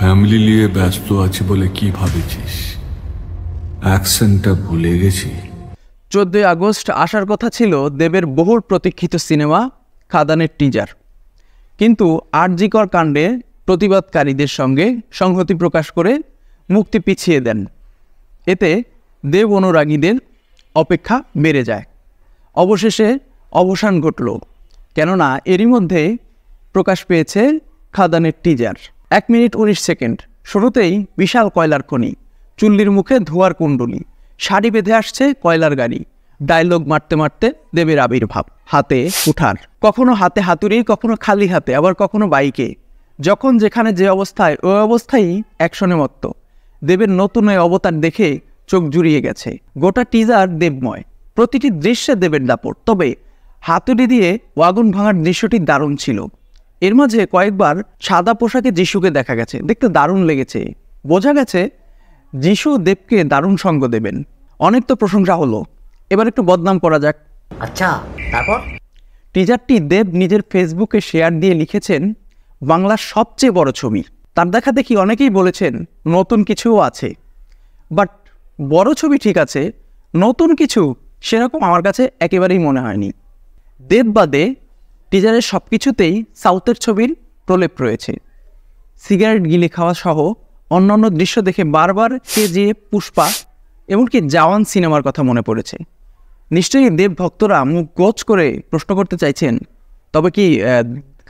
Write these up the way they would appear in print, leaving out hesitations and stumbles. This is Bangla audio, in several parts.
ফ্যামিলি নিয়ে ব্যস্ত আছি বলে কি ভাবেছিস? অ্যাকশনটা ভুলে গেছি। 14 আগস্ট আসার কথা ছিল দেবের বহুল প্রতীক্ষিত সিনেমা খাদানের টিজার, কিন্তু আরজিকর কাণ্ডে প্রতিবাদকারীদের সঙ্গে সংহতি প্রকাশ করে মুক্তি পিছিয়ে দেন। এতে দেব অনুরাগীদের অপেক্ষা বেড়ে যায়। অবশেষে অবসান ঘটল, কেননা এরই মধ্যে প্রকাশ পেয়েছে খাদানের টিজার। 1 minute 19 second. শুরুতেই বিশাল কয়লার খনি, চুল্লির মুখে ধোঁয়ার কুণ্ডলী, সারি বেঁধে আসছে কয়লার গাড়ি, ডায়লগ মারতে মারতে দেবের আবির্ভাব। হাতে কুঠার, কখনো হাতে হাতুড়ি, কখনো খালি হাতে, আবার কখনো বাইকে। যখন যেখানে যে অবস্থায়, ওই অবস্থায় অ্যাকশনে মত্ত। দেবের নতুন এই অবতার দেখে চোখ জুড়িয়ে গেছে। গোটা টিজার দেবময়, প্রতিটি দৃশ্যে দেবের দাপট। তবে হাতুড়ি দিয়ে ওয়াগন ভাঙার দৃশ্যটি দারুণ ছিল। এর মাঝে কয়েকবার সাদা পোশাকে যিশুকে দেখা গেছে, দেখতে দারুণ লেগেছে। বোঝা গেছে যিশু দেবকে দারুণ সঙ্গ দেবেন। অনেক তো প্রশংসা হলো, এবার একটু বদনাম করা যাক। আচ্ছা, তারপর? টিজারটি দেব নিজের ফেসবুকে শেয়ার দিয়ে লিখেছেন, বাংলার সবচেয়ে বড় ছবি। তার দেখা দেখি অনেকেই বলেছেন নতুন কিছুও আছে, বাট বড় ছবি ঠিক আছে, নতুন কিছু সেরকম আমার কাছে একেবারেই মনে হয়নি। দেব বাদে টিজারের সব কিছুতেই সাউথের ছবির প্রলেপ রয়েছে। সিগারেট গিলে খাওয়া সহ অন্যান্য দৃশ্য দেখে বারবার কেজিএফ, পুষ্পা, এমনকি জওয়ান সিনেমার কথা মনে পড়েছে। নিশ্চয়ই দেব ভক্তরা মুখ গোছ করে প্রশ্ন করতে চাইছেন, তবে কি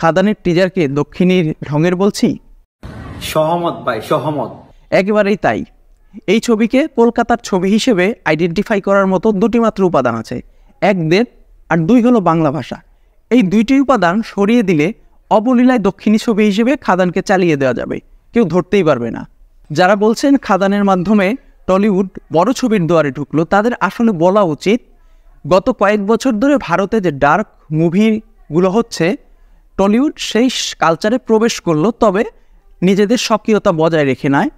খাদানের টিজারকে দক্ষিণীর ঢঙের বলছি? সহমত ভাই, সহমত। একেবারেই তাই। এই ছবিকে কলকাতার ছবি হিসেবে আইডেন্টিফাই করার মতো দুটি মাত্র উপাদান আছে, এক দেব আর দুই হলো বাংলা ভাষা। এই দুইটি উপাদান সরিয়ে দিলে অবলীলায় দক্ষিণী ছবি হিসেবে খাদানকে চালিয়ে দেওয়া যাবে, কেউ ধরতেই পারবে না। যারা বলছেন খাদানের মাধ্যমে টলিউড বড় ছবির দুয়ারে ঢুকলো, তাদের আসলে বলা উচিত গত কয়েক বছর ধরে ভারতে যে ডার্ক মুভিগুলো হচ্ছে, টলিউড সেই কালচারে প্রবেশ করলো, তবে নিজেদের স্বকীয়তা বজায় রেখে নেয়,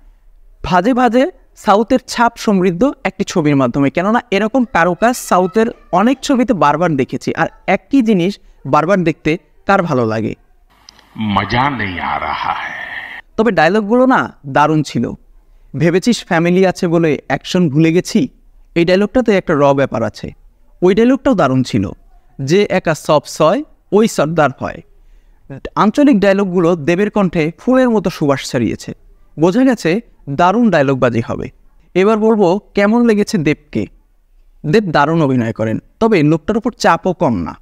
ভাজে ভাজে সাউথের ছাপ সমৃদ্ধ একটি ছবির মাধ্যমে। কেননা এরকম কারুকাজ সাউথের অনেক ছবিতে বারবার দেখেছি, আর একই জিনিস বারবার দেখতে কার ভালো লাগে? মজা নেই আ রাহা হ্যায়। তবে ডায়লগগুলো না দারুণ ছিল। ভেবেছিস ফ্যামিলি আছে বলে অ্যাকশন ভুলে গেছি, এই ডায়লগটাতে একটা র ব্যাপার আছে। ওই ডায়লগটাও দারুণ ছিল, যে একা সব সয় ওই সর্দার হয়। আঞ্চলিক ডায়লগগুলো দেবের কণ্ঠে ফুলের মতো সুবাস ছড়িয়েছে। বোঝা গেছে দারুণ ডায়লগবাজি হবে। এবার বলবো কেমন লেগেছে দেবকে। দেব দারুণ অভিনয় করেন, তবে লোকটার উপর চাপও কম না।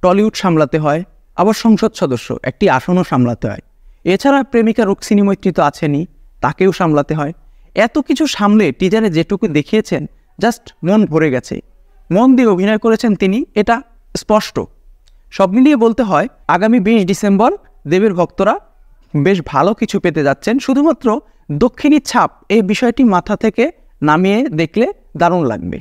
টলিউড সামলাতে হয়, আবার সংসদ সদস্য একটি আসনও সামলাতে হয়। এছাড়া প্রেমিকা রুক্মিণী মৈত্রী তো আছেনই, তাকেও সামলাতে হয়। এত কিছু সামলে টিজারে যেটুকু দেখিয়েছেন, জাস্ট মন ভরে গেছে। মন দিয়ে অভিনয় করেছেন তিনি, এটা স্পষ্ট। সব মিলিয়ে বলতে হয় আগামী 20 ডিসেম্বর দেবের ভক্তরা বেশ ভালো কিছু পেতে যাচ্ছেন। শুধুমাত্র দক্ষিণী ছাপ এই বিষয়টি মাথা থেকে নামিয়ে দেখলে দারুণ লাগবে।